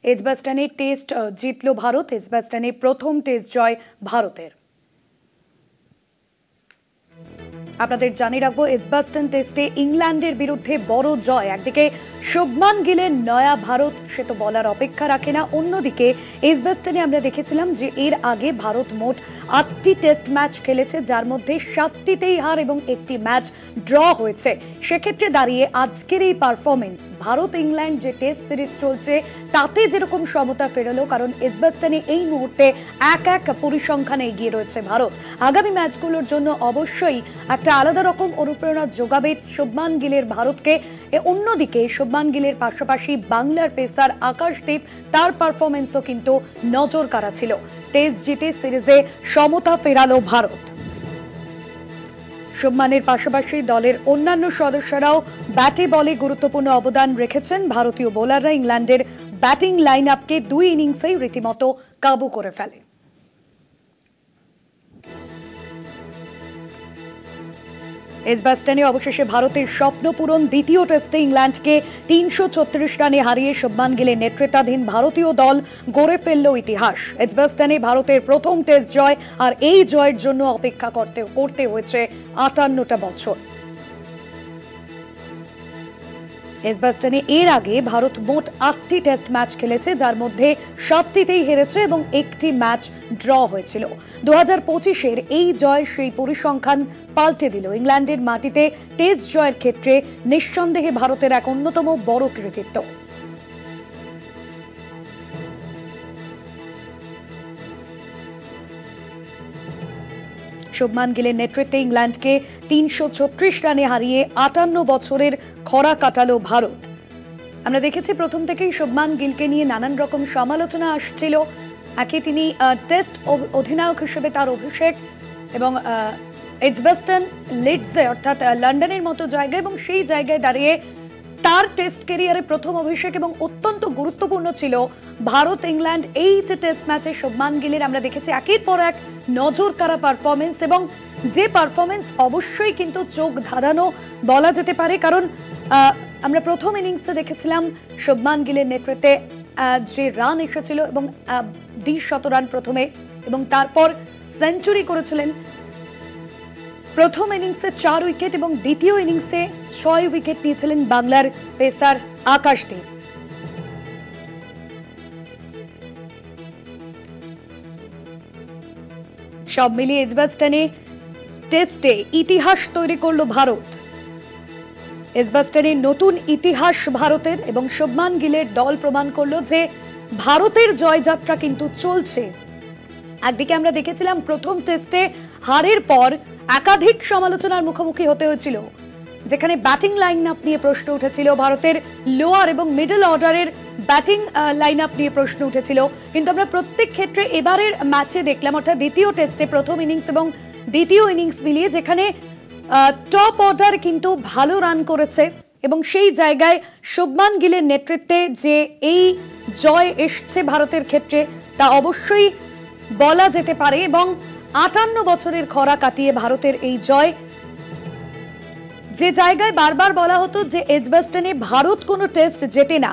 এজবাস্টানে test জিতল ভারত। এজবাস্টানে প্রথম test জয় ভারতের। আপনাদের জানিয়ে রাখবো, এজবাস্টন টেস্টে ইংল্যান্ডের বিরুদ্ধে বড় জয়। একদিকে শুভমান গিলের নয়া ভারত, সে তো বলার অপেক্ষা রাখে না। অন্যদিকে এজবাস্টনে আমরা দেখেছিলাম যে এর আগে ভারত মোট ৮টি টেস্ট ম্যাচ খেলেছে, যার মধ্যে ৭টিতেই হার এবং একটি ম্যাচ ড্র হয়েছে। সেক্ষেত্রে দাঁড়িয়ে আজকের এই পারফরমেন্স, ভারত ইংল্যান্ড যে টেস্ট সিরিজ চলছে তাতে যেরকম সমতা ফেরালো, কারণ এজবাস্টনে এই মুহূর্তে ১-১ পরিসংখ্যানে এগিয়ে রয়েছে ভারত। আগামী ম্যাচগুলোর জন্য অবশ্যই একটা আলাদা রকম অনুপ্রেরণা যোগাবে শুভমান গিলের ভারতকে। অন্যদিকে শুভমান গিলের পাশাপাশি বাংলার পেসার আকাশদীপ, তার পারফরমেন্সও কিন্তু নজর কাড়া ছিল। টেস্ট জিতে সিরিজে সমতা ফেরালো ভারত। শুভমানের পাশাপাশি দলের অন্যান্য সদস্যরাও ব্যাটে বলে গুরুত্বপূর্ণ অবদান রেখেছেন। ভারতীয় বোলাররা ইংল্যান্ডের ব্যাটিং লাইন আপকে ২ ইনিংসেই রীতিমতো কাবু করে ফেলে। এজবাস্টনে অবশেষে ভারতের স্বপ্ন পূরণ। দ্বিতীয় টেস্টে ইংল্যান্ডকে ৩৩৬ রানে হারিয়ে শুভমান গিলের নেতৃত্বাধীন ভারতীয় দল গড়ে ফেলল ইতিহাস। এজবাস্টনে ভারতের প্রথম টেস্ট জয়, আর এই জয়ের জন্য অপেক্ষা করতে হয়েছে ৫৮টা বছর। এজবাস্টনে এর আগে ভারত মোট ৮টি টেস্ট ম্যাচ খেলেছে, যার মধ্যে ৭টিতেই হেরেছে এবং একটি ম্যাচ ড্র হয়েছিল। ২০২৫-এর এই জয় সেই পরিসংখ্যান পাল্টে দিল। ইংল্যান্ডের মাটিতে টেস্ট জয়ের ক্ষেত্রে নিঃসন্দেহে ভারতের এক অন্যতম বড় কৃতিত্ব। শুভমান গিলের নেতৃত্বে ইংল্যান্ডকে ৩৩৬ রানে হারিয়ে ৫৮ বছরের খরা কাটালো ভারত। আমরা দেখেছি প্রথম থেকেই শুভমান গিলকে নিয়ে নানান রকম সমালোচনা আসছিল। একে তিনি টেস্ট অধিনায়ক হিসেবে তার অভিষেক, এবং এজবাস্টন লিডসে অর্থাৎ লন্ডনের মতো জায়গায়, এবং সেই জায়গায় দাঁড়িয়ে তার টেস্ট ক্যারিয়ারে প্রথম অভিষেক, এবং অত্যন্ত গুরুত্বপূর্ণ ছিল ভারত ইংল্যান্ড এই যে টেস্ট ম্যাচে শুভমান গিলের আমরা দেখেছি একের পর এক নজর কাড়া পারফরমেন্স, এবং যে পারফরমেন্স অবশ্যই কিন্তু চোখ ধাঁধানো বলা যেতে পারে। কারণ আমরা প্রথম ইনিংসে দেখেছিলাম শুভমান গিলের নেতৃত্বে যে রান এসেছিল, এবং ২০ রান প্রথমে, এবং তারপর সেঞ্চুরি করেছিলেন। প্রথম ইনিংসে ৪ উইকেট এবং দ্বিতীয় ইনিংসে ৬ উইকেট নিয়েছিলেন বাংলার পেসার আকাশদীপ। সব মিলিয়ে এজবাস্টনে টেস্টে ইতিহাস তৈরি করলো ভারত। এজবাস্টনে নতুন ইতিহাস ভারতের, এবং শুভমান গিলের দল প্রমাণ করলো যে ভারতের জয়যাত্রা কিন্তু চলছে। একদিকে আমরা দেখেছিলাম প্রথম টেস্টে হারের পর একাধিক সমালোচনার মুখোমুখি হতে হয়েছিল, যেখানে ব্যাটিং লাইন আপ নিয়ে প্রশ্ন উঠেছিল, ভারতের লোয়ার এবং মিডল অর্ডারের ব্যাটিং লাইন আপ নিয়ে প্রশ্ন উঠেছিল। কিন্তু আমরা প্রত্যেক ক্ষেত্রে এবারের ম্যাচে দেখলাম, অর্থাৎ দ্বিতীয় টেস্টে প্রথম ইনিংস এবং দ্বিতীয় ইনিংস মিলিয়ে যেখানে টপ অর্ডার কিন্তু ভালো রান করেছে, এবং সেই জায়গায় শুভমান গিলের নেতৃত্বে যে এই জয় এসছে ভারতের ক্ষেত্রে তা অবশ্যই বলা যেতে পারে। এবং ৫৮ বছরের খরা কাটিয়ে ভারতের এই জয়, যে জায়গায় বারবার বলা হতো যে এজবাস্টনে ভারত কোনো টেস্ট জেতে না,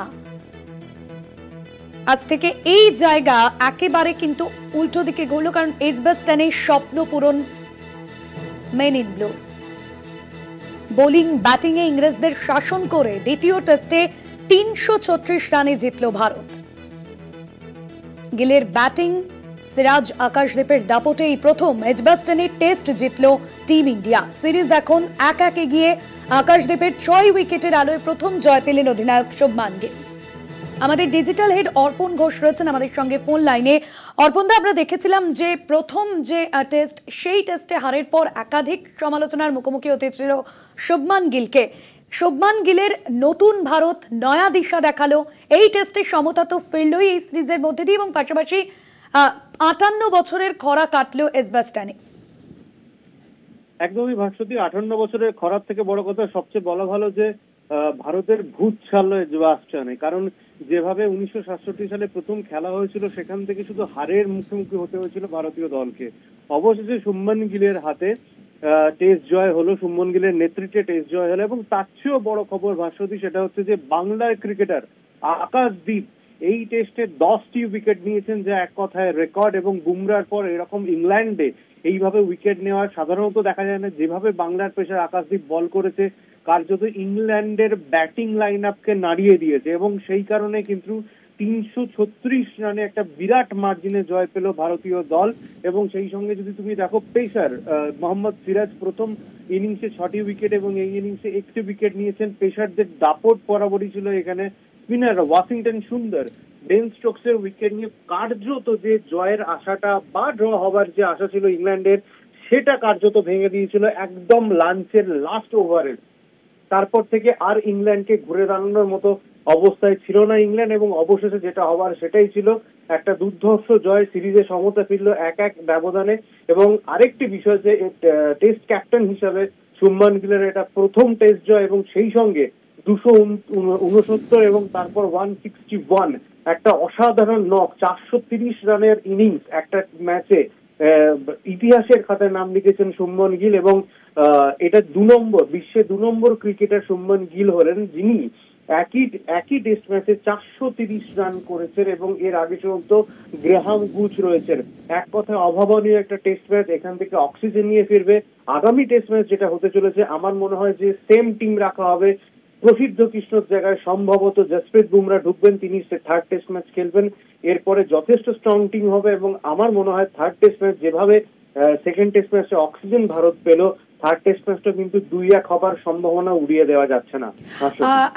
আজ থেকে এই জায়গা একেবারে কিন্তু উল্টো দিকে ঘুরল। কারণ এজবাস্টনে স্বপ্ন পূরণ men in blue. Bowling batting এ ইংরেজদের শাসন করে দ্বিতীয় টেস্টে ৩৩৬ রানে জিতল ভারত। গিলের ব্যাটিং, সিরাজ আকাশদীপের দাপটে এই প্রথম এজবাস্টনে টেস্ট জিতল টিম ইন্ডিয়া। সিরিজ এখন ১-১ এগিয়ে। আকাশদীপের ৬ উইকেটের আলোয় প্রথম জয় পেলেন অধিনায়ক শুভমান গিল। আমাদের ডিজিটাল হেড অর্পণ ঘোষ রয়েছেন আমাদের সঙ্গে ফোন লাইনে। অর্পণদা, আমরা দেখেছিলাম যে প্রথম যে টেস্ট, সেই টেস্টে হারের পর একাধিক সমালোচনার মুখোমুখি হতে ছিল শুভমান গিলকে। শুভমান গিলের নতুন ভারত নয়া দিশা দেখালো। এই টেস্টে সমতা তো ফিরলই এই সিরিজের মধ্যে দিয়ে, এবং পাশাপাশি ৫৮ বছরের খরা কাটলো এজবাস্টনে। একদমই ভাস্বতী, ৫৮ বছরের খরার থেকে বড় কথা সবচেয়ে বলা ভালো যে ভারতের ভূত ছাড়লো এজবাস্টনে। কারণ যেভাবে ১৯৬৭ সালে প্রথম খেলা হয়েছিল, সেখান থেকে শুধু হারের মুখোমুখি হতে হয়েছিল ভারতীয় দলকে। অবশেষে শুভমান গিলের হাতে টেস্ট জয় হলো, শুভমান গিলের নেতৃত্বে টেস্ট জয় হলো, এবং তার চেয়েও বড় খবর ভাস্বতী, সেটা হচ্ছে যে বাংলার ক্রিকেটার আকাশদীপ এই টেস্টে 10টি উইকেট নিয়েছেন, যা এক কথায় রেকর্ড। এবং বুমরার পর এরকম ইংল্যান্ডে এইভাবে উইকেট নেওয়া সাধারণত দেখা যায় না। যেভাবে বাংলার পেসার আকাশদীপ বল করেছে, কার্যত ইংল্যান্ডের ব্যাটিং লাইন আপকে নাড়িয়ে দিয়েছে এবং সেই কারণে কিন্তু 336 রানে একটা বিরাট মার্জিনে জয় পেল ভারতীয় দল। এবং সেই সঙ্গে যদি তুমি দেখো পেসার মোহাম্মদ সিরাজ প্রথম ইনিংসে 6টি উইকেট এবং এই ইনিংসে 1টি উইকেট নিয়েছেন। পেসারদের দাপট বরাবরই ছিল এখানে। স্পিনার ওয়াশিংটন সুন্দর, বেন স্টোকসের উইকেট নিয়ে কার্যত যে জয়ের আশাটা বা ড্র হবার যে আশা ছিল ইংল্যান্ডের, সেটা কার্যত ভেঙে দিয়েছিল একদম লাঞ্চের লাস্ট ওভারে। তারপর থেকে আর ইংল্যান্ডকে ঘুরে দাঁড়ানোর মতো অবস্থায় ছিল না ইংল্যান্ড, এবং অবশেষে যেটা হবার সেটাই ছিল, একটা দুর্ধর্ষ জয়। সিরিজে সমতা ফিরল 1-1 ব্যবধানে। এবং আরেকটি বিষয় যে টেস্ট ক্যাপ্টেন হিসাবে শুভমান গিলের এটা প্রথম টেস্ট জয়, এবং সেই সঙ্গে 269 এবং তারপর 161, একটা অসাধারণ নক, 430 রানের ইনিংস একটা ম্যাচে ইতিহাসের খাতায় নাম লিখেছেন শুভমান গিল। এবং এটা বিশ্বে 2 নম্বর ক্রিকেটার শুভমান গিল হলেন, যিনি একই টেস্ট ম্যাচে 430 রান করেছেন। এবং এর আগে পর্যন্ত গ্রাহাম গুচ রয়েছেন। এক কথায় অভাবনীয় একটা টেস্ট ম্যাচ। এখান থেকে অক্সিজেন নিয়ে ফিরবে আগামী টেস্ট ম্যাচ যেটা হতে চলেছে। আমার মনে হয় যে সেম টিম রাখা হবে। প্রসিদ্ধ কৃষ্ণর জায়গায় সম্ভবত জসপ্রীত বুমরা ঢুকবেন, তিনি থার্ড টেস্ট ম্যাচ খেলবেন। এরপরে যথেষ্ট স্ট্রং টিম হবে এবং আমার মনে হয় থার্ড টেস্ট ম্যাচ যেভাবে সেকেন্ড টেস্ট ম্যাচে অক্সিজেন ভারত পেল, থার্ড টেস্ট ম্যাচটা কিন্তু 2-1 হবার সম্ভাবনা উড়িয়ে দেওয়া যাচ্ছে না।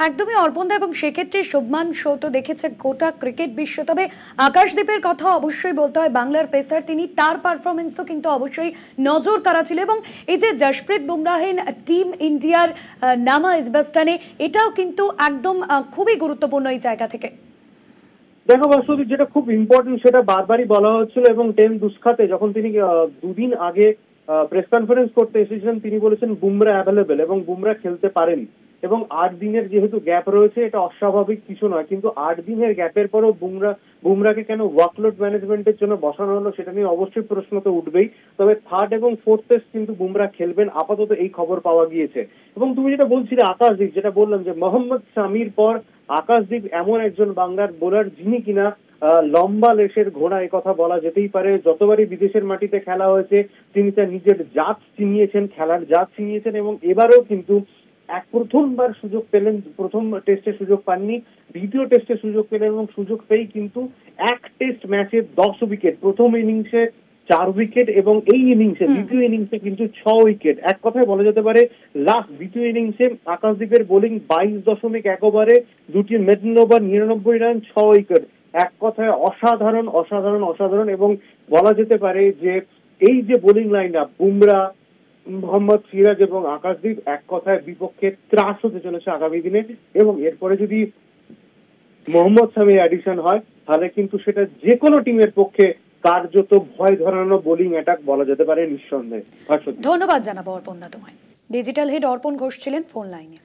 একদমই অর্পণদা, এবং সেক্ষেত্রে শুভমান শো তো দেখেছে গোটা ক্রিকেট বিশ্ব। তবে আকাশদীপের কথা অবশ্যই বলতে হয়, বাংলার পেসার, তিনি তার পারফরমেন্সও কিন্তু অবশ্যই নজর কাড়া ছিল। এবং এই যে জসপ্রীত বুমরাহীন টিম ইন্ডিয়ার নামা ইজবাস্তানে, এটাও কিন্তু একদম খুবই গুরুত্বপূর্ণ এই জায়গা থেকে। দেখো বাস্তবিক যেটা খুব ইম্পর্টেন্ট সেটা বারবারই বলা হচ্ছিল, এবং টেন দুস্কাতে যখন তিনি 2 দিন আগে প্রেস কনফারেন্স করতে এসেছিলেন, তিনি বলেছেন বুমরা অ্যাভেলেবেল এবং বুমরা খেলতে পারেন। এবং 8 দিনের যেহেতু গ্যাপ রয়েছে, এটা অস্বাভাবিক কিছু নয়। কিন্তু 8 দিনের গ্যাপের পরও বুমরাকে কেন ওয়ার্কলোড ম্যানেজমেন্টের জন্য বসানো হলো, সেটা নিয়ে অবশ্যই প্রশ্ন তো উঠবেই। তবে থার্ড এবং ফোর্থ টেস্ট কিন্তু বুমরা খেলবেন, আপাতত এই খবর পাওয়া গিয়েছে। এবং তুমি যেটা বলছিলে আকাশদীপ, যেটা বললাম যে মোহাম্মদ শামির পর আকাশদীপ এমন একজন বাংলার বোলার, যিনি কিনা লম্বা লেশের ঘোড়া, এ কথা বলা যেতেই পারে। যতবারই বিদেশের মাটিতে খেলা হয়েছে, তিনি তার নিজের জাত চিনিয়েছেন, খেলার জাত চিনিয়েছেন। এবং এবারেও কিন্তু প্রথমবার সুযোগ পেলেন, প্রথম টেস্টে সুযোগ পাননি, দ্বিতীয় টেস্টে সুযোগ পেলেন এবং সুযোগ পেয়েই কিন্তু এক টেস্ট ম্যাচে 10 উইকেট, প্রথম ইনিংসে 4 উইকেট এবং এই ইনিংসে দ্বিতীয় ইনিংসে কিন্তু 6 উইকেট। এক কথায় বলা যেতে পারে লাস্ট দ্বিতীয় ইনিংসে আকাশদীপের বোলিং 22.1 ওভারে 2টি মেডেন ওভার, 99 রান, 6 উইকেট। এক কথায় অসাধারণ অসাধারণ অসাধারণ। এবং বলা যেতে পারে যে এই যে bowling line up, Bumrah, Mohammad Siraj এবং আকাশদীপ, এক কথায় বিপক্ষে ত্রাস হতে চলেছে আগামী দিনে। এবং এরপরে যদি মোহাম্মদ শামি অ্যাডিশন হয়, তাহলে কিন্তু সেটা যে কোনো টিমের পক্ষে কার্যত ভয় ধরানো বোলিং অ্যাটাক বলা যেতে পারে নিঃসন্দেহে। ধন্যবাদ জানাবো অর্পণদা তোমায়। ডিজিটাল হেড অর্পণ ঘোষ ছিলেন ফোন লাইনে।